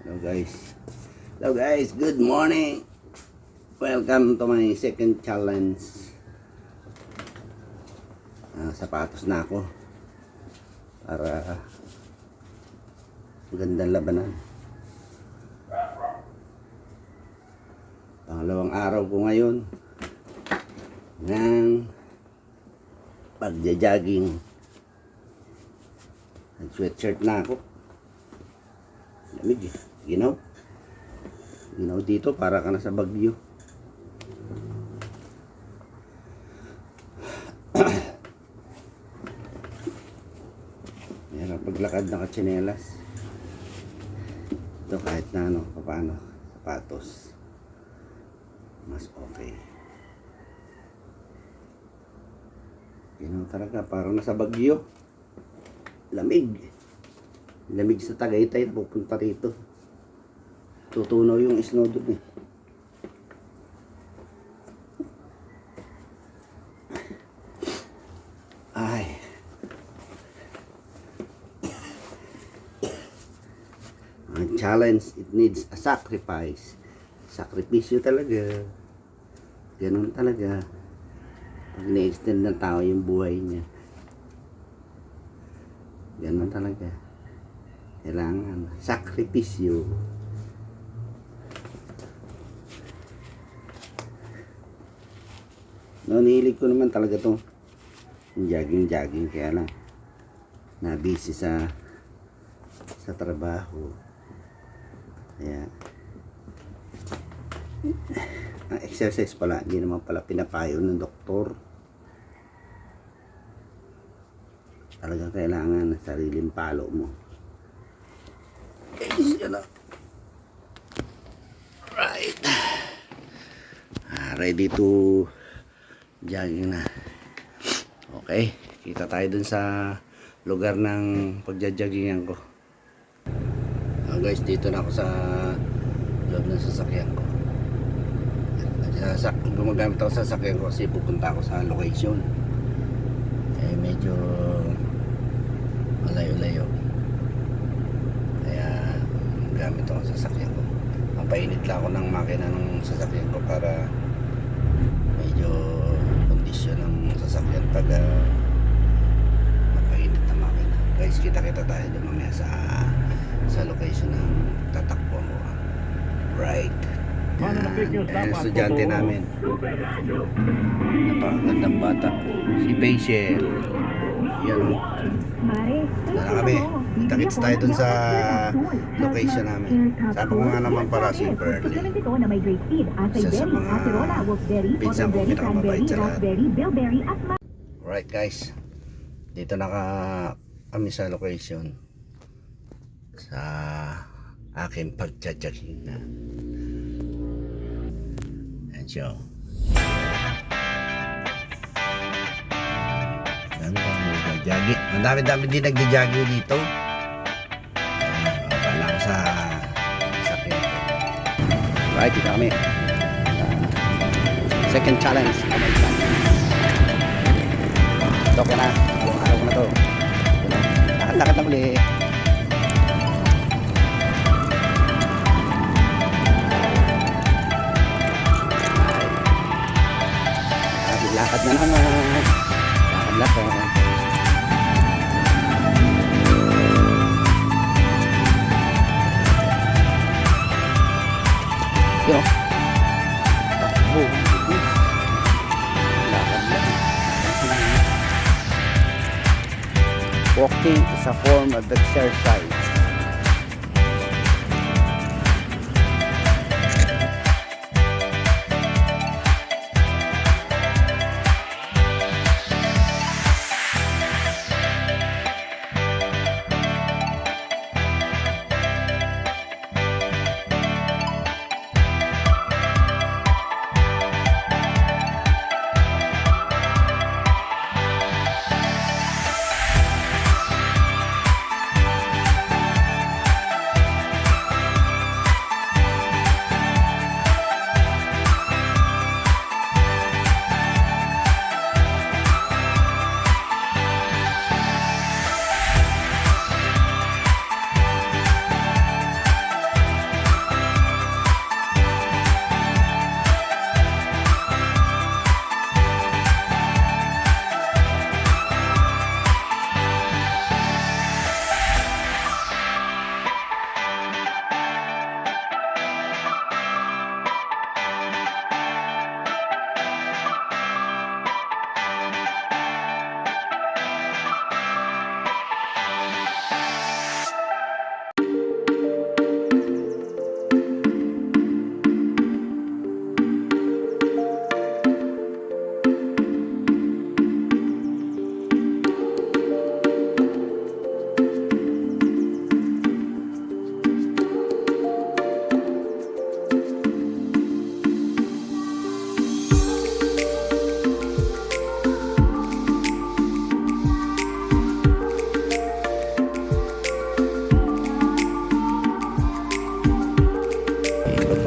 Hello guys, good morning. Welcome to my second challenge. Sapatos na ako para magandang labanan. Pangalawang araw ko ngayon ng pagja-jogging. Nag-sweatshirt na ako. Lamig, ginaw dito para ka na sa Bagyo. Yan ang paglakad ng katsinelas. Ito kahit na paano, sapatos mas okay. Ginaw talaga, parang nasa Bagyo. Lamig sa Tagaytay, pupunta rito. Tutunaw yung snow dun eh. Ay. Ang challenge, it needs a sacrifice. Sakripisyo talaga. Ganun talaga. Pag ni-extend ng tao yung buhay niya. Ganun talaga. Kailangan sakripisyo. Nilig ko naman talaga to jogging kaya lang na-busy sa trabaho. Kaya ang exercise pala hindi naman pala pinapayo ng doktor. Talagang kailangan ng sariling palo mo. Right. Ready to jogging na. Okay, kita tayo dun sa lugar ng pagja-joggingan ko. Guys, dito na ako sa loob ng sasakyan ko. Gumagamit ako sa sasakyan ko kasi pupunta ako sa location. Medyo malayo-layo. Kaya gamit ako sa sasakyan ko. Ang painit lang ako ng makina ng sasakyan ko para medyo kondisyon ng sasakyan pag mapainit na makina. Guys, kita-kita tayo doon mamaya sa location ng tatakbo ko. Right. Yan, estudyante namin. Napakagandang bata. Si Paisel. Yan o. Wala kami. Kita-kits tayo dun sa location namin. Sabi ko nga naman para si Berlin. Isa sa mga pinsan ko pinakamabait sa lahat. Alright guys. Dito na kami sa location. Sa aking pagja-jogging na. And so. Jogging. Ang dami-dami din nagja-jogging dito. Wala ako sa sakyan. Right, dito kami. Second challenge. Ito ka na. Araw ko na to. Lakad na uli. Lakad na naman. Lakad. Yo. Walking is a form of exercise.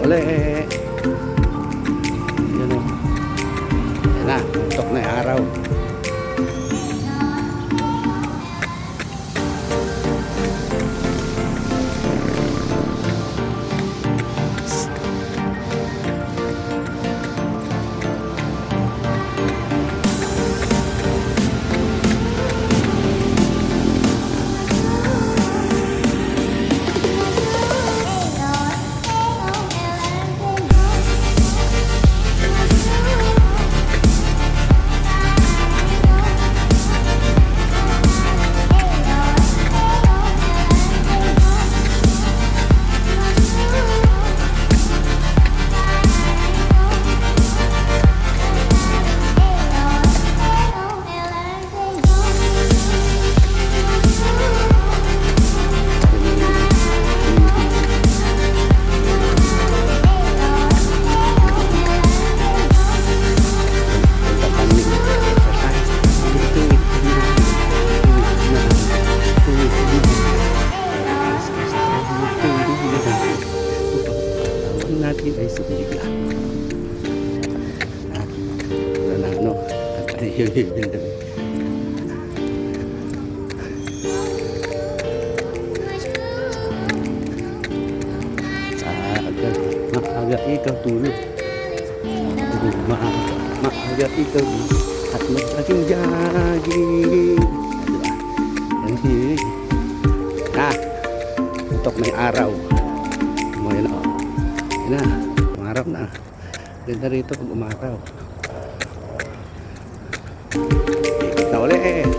uli. Yun o. Yan na, tutok na yung araw. Natin ay sumigla. Wala na ano. At ano yung bibilda. Maaga ikaw tulog. Maaga ikaw at mag-aking jogging. Ah, utok may araw. Ngayon na. Yan na, umaraw na. Ganda rito pag umaraw. Ikot na ulit.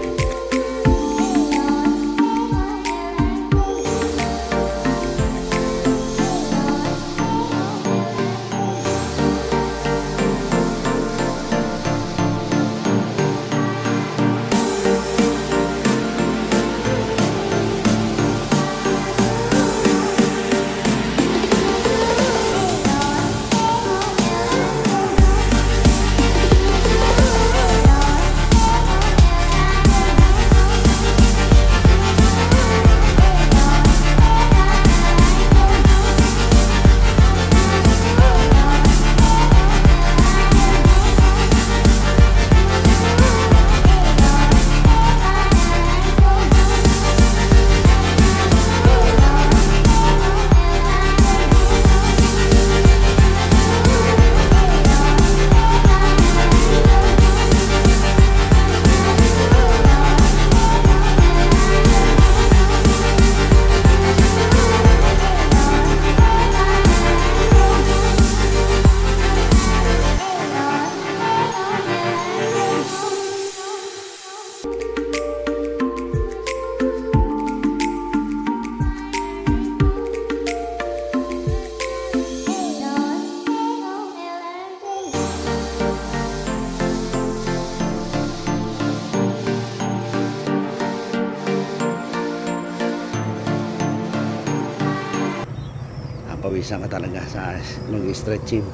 Pawisan ka talaga sa mag-stretching.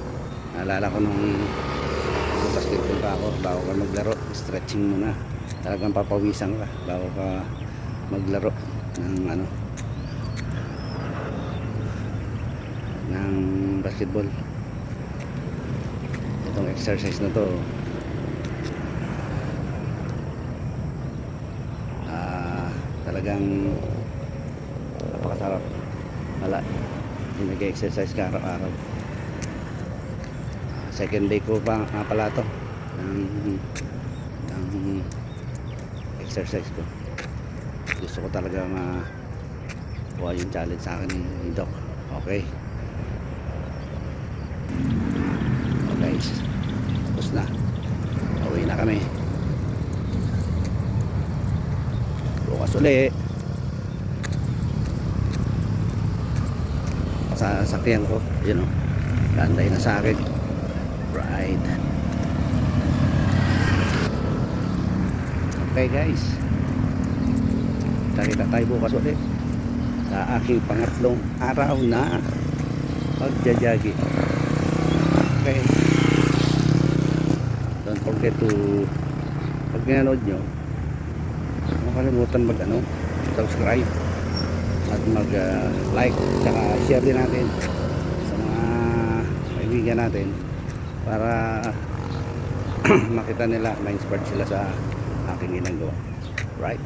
Naalala ko nung basketball pa ako, bago ka maglaro, stretching muna. Talagang papawisan ka bago ka maglaro ng ano, ng basketball. Itong exercise na to talagang napakasarap. Wala, nag-exercise ka araw-araw. Second day ko pa pala to ng exercise ko. Gusto ko talaga makuha yung challenge sa akin ni Doc. Okay, guys, tapos na, uwi na kami. Bukas ulit sa sakyan ko, yun o, gantay na sa akin. Right. Okay guys, kita tayo bukas ulit sa aking pangatlong araw na pagjajagi. Okay, don't forget to, pag pinanood nyo, huwag kalimutan mag subscribe at mag like, saka share din natin sa mga kaibigan natin para makita nila, ma-inspired sila sa aking ginagawa. Right?